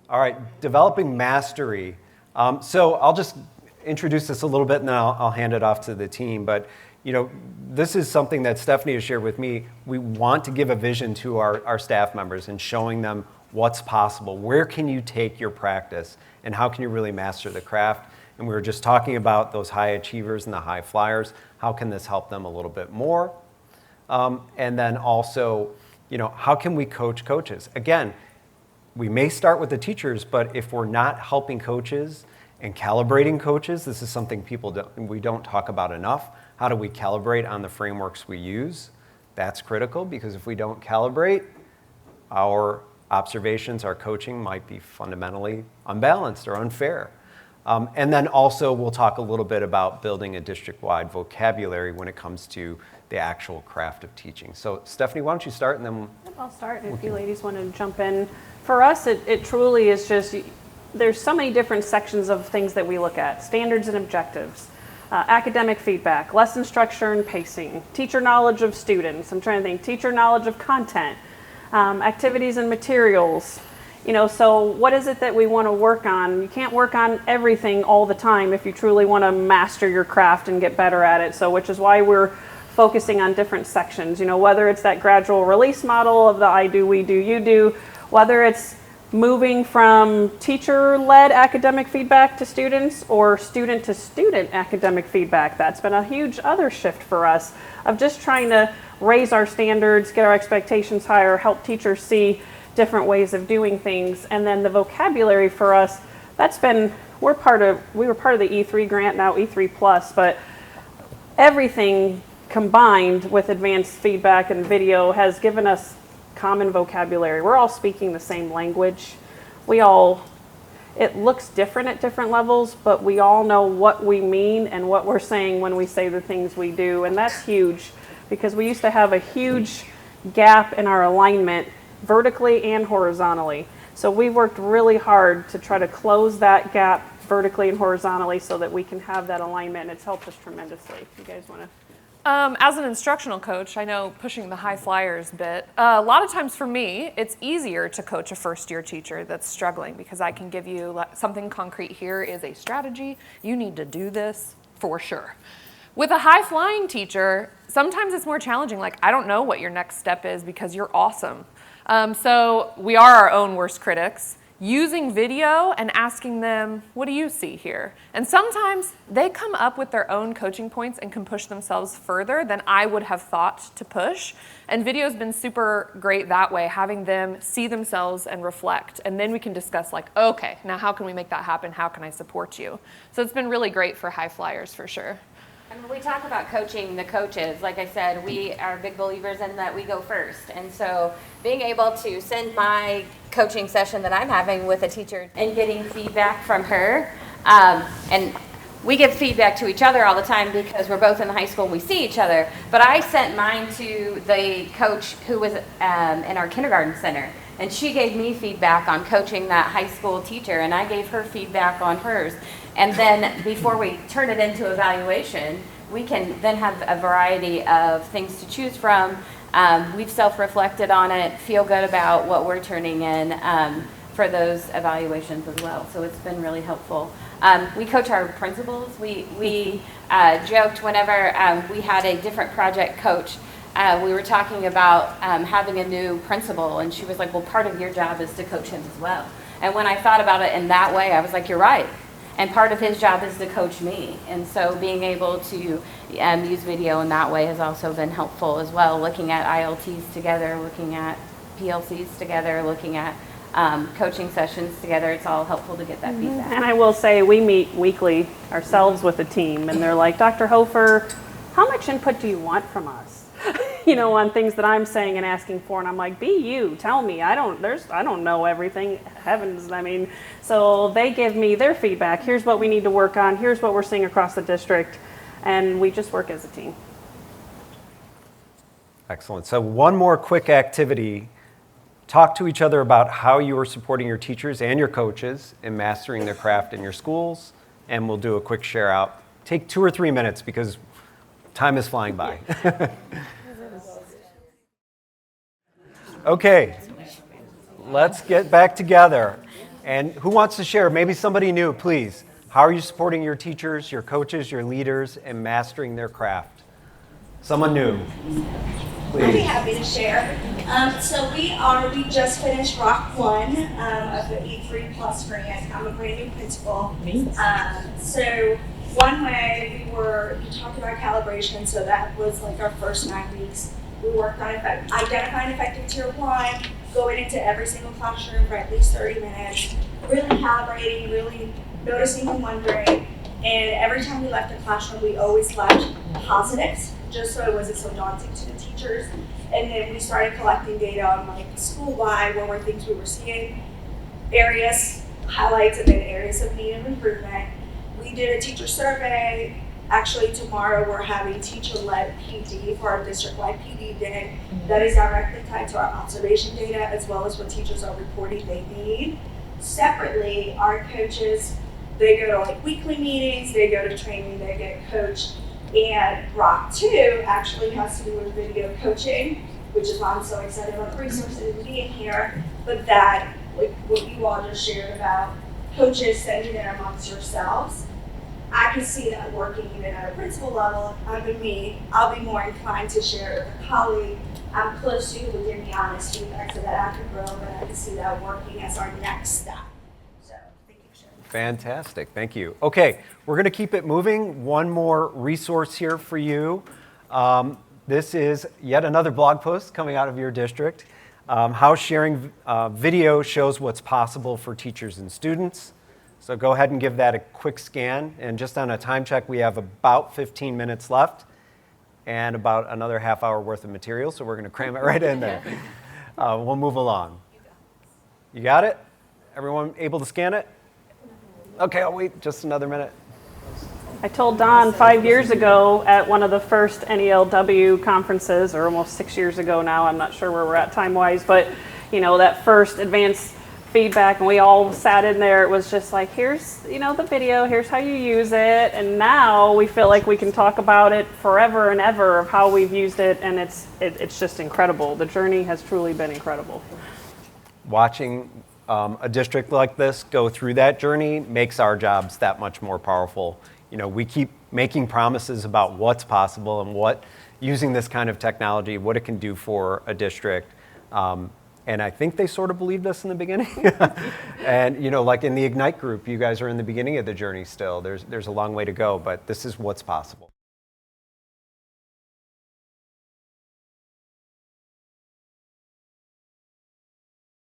All right, developing mastery. So I'll just introduce this a little bit and then I'll hand it off to the team. But this is something that Stephanie has shared with me. We want to give a vision to our staff members and showing them what's possible. Where can you take your practice and how can you really master the craft? And we were just talking about those high achievers and the high flyers. How can this help them a little bit more? And then also, how can we coach coaches? Again, we may start with the teachers, but if we're not helping coaches and calibrating coaches, this is something we don't talk about enough. How do we calibrate on the frameworks we use? That's critical because if we don't calibrate, our observations, our coaching might be fundamentally unbalanced or unfair. And then also we'll talk a little bit about building a district-wide vocabulary when it comes to the actual craft of teaching. So Stephanie, why don't you start and then I'll start if you ladies want to jump in. For us, it truly is just, there's so many different sections of things that we look at. Standards and objectives, academic feedback, lesson structure and pacing, teacher knowledge of students, I'm trying to think, teacher knowledge of content, activities and materials. So what is it that we want to work on? You can't work on everything all the time if you truly want to master your craft and get better at it. So which is why we're focusing on different sections, whether it's that gradual release model of the I do, we do, you do, whether it's moving from teacher-led academic feedback to students or student-to-student academic feedback. That's been a huge other shift for us of just trying to raise our standards, get our expectations higher, help teachers see different ways of doing things. And then the vocabulary for us, that's been, we were part of the E3 grant, now E3 Plus, but everything combined with advanced feedback and video has given us common vocabulary. We're all speaking the same language. It looks different at different levels, but we all know what we mean and what we're saying when we say the things we do. And that's huge because we used to have a huge gap in our alignment vertically and horizontally. So we worked really hard to try to close that gap vertically and horizontally so that we can have that alignment, and it's helped us tremendously. You guys want to? As an instructional coach, I know pushing the high flyers bit, a lot of times for me, it's easier to coach a first-year teacher that's struggling because I can give you something concrete. Here is a strategy. You need to do this for sure. With a high-flying teacher, sometimes it's more challenging. Like, I don't know what your next step is because you're awesome. So we are our own worst critics. Using video and asking them, what do you see here? And sometimes they come up with their own coaching points and can push themselves further than I would have thought to push. And video's been super great that way, having them see themselves and reflect. And then we can discuss like, okay, now how can we make that happen? How can I support you? So it's been really great for high flyers for sure. And when we talk about coaching the coaches, like I said, we are big believers in that we go first. And so being able to send my coaching session that I'm having with a teacher and getting feedback from her, and we give feedback to each other all the time because we're both in the high school and we see each other. But I sent mine to the coach who was in our kindergarten center. And she gave me feedback on coaching that high school teacher, and I gave her feedback on hers. And then before we turn it into evaluation, we can then have a variety of things to choose from. We've self-reflected on it, feel good about what we're turning in for those evaluations as well. So it's been really helpful. We coach our principals. We joked whenever we had a different project coach. We were talking about having a new principal, and she was like, well, part of your job is to coach him as well. And when I thought about it in that way, I was like, you're right. And part of his job is to coach me. And so being able to use video in that way has also been helpful as well, looking at ILTs together, looking at PLCs together, looking at coaching sessions together. It's all helpful to get that feedback. And I will say we meet weekly ourselves with a team, and they're like, Dr. Hofer, how much input do you want from us? On things that I'm saying and asking for, and I'm like, be you, tell me. I don't know everything. Heavens, so they give me their feedback. Here's what we need to work on. Here's what we're seeing across the district, and we just work as a team. Excellent. So one more quick activity. Talk to each other about how you are supporting your teachers and your coaches in mastering their craft in your schools, and we'll do a quick share out. Take 2 or 3 minutes because time is flying by. Okay, let's get back together. And who wants to share? Maybe somebody new, please. How are you supporting your teachers, your coaches, your leaders in mastering their craft? Someone new, please. I'd be happy to share. So we just finished Rock 1 of the E3 Plus grant. I'm a brand new principal. So one way we talked about calibration, so that was like our first 9 weeks. We worked on identifying effective tier 1, going into every single classroom for at least 30 minutes, really calibrating, really noticing and wondering. And every time we left the classroom, we always left positives, just so it wasn't so daunting to the teachers. And then we started collecting data on like school-wide, what were things we were seeing, areas, highlights, and then areas of need of improvement. We did a teacher survey. Actually, tomorrow we're having teacher-led PD for our district-wide PD day. That is directly tied to our observation data as well as what teachers are reporting they need. Separately, our coaches, they go to like weekly meetings, they go to training, they get coached. And Rock 2 actually has to do with video coaching, which is why I'm so excited about the resources and being here. But that, like what you all just shared about coaches sending it amongst yourselves, I can see that working even at a principal level. I'll be more inclined to share it with a colleague I'm close to who will give me honest feedback so that I can grow, but I can see that working as our next step. So thank you for sharing. Fantastic, thank you. Okay, we're going to keep it moving. One more resource here for you. This is yet another blog post coming out of your district. How sharing video shows what's possible for teachers and students. So go ahead and give that a quick scan. And just on a time check, we have about 15 minutes left and about another half hour worth of material. So we're going to cram it right in there. We'll move along. You got it? Everyone able to scan it? Okay, I'll wait just another minute. I told Don 5 years ago at one of the first NELW conferences, or almost 6 years ago now, I'm not sure where we're at time-wise, but you know, that first advanced feedback, and we all sat in there. It was just like, here's the video, here's how you use it, and now we feel like we can talk about it forever and ever of how we've used it, and it's just incredible. The journey has truly been incredible. Watching a district like this go through that journey makes our jobs that much more powerful. You know, we keep making promises about what's possible and what using this kind of technology, what it can do for a district. And I think they sort of believed us in the beginning. And, you know, like in the Ignite group, you guys are in the beginning of the journey still. There's a long way to go, but this is what's possible.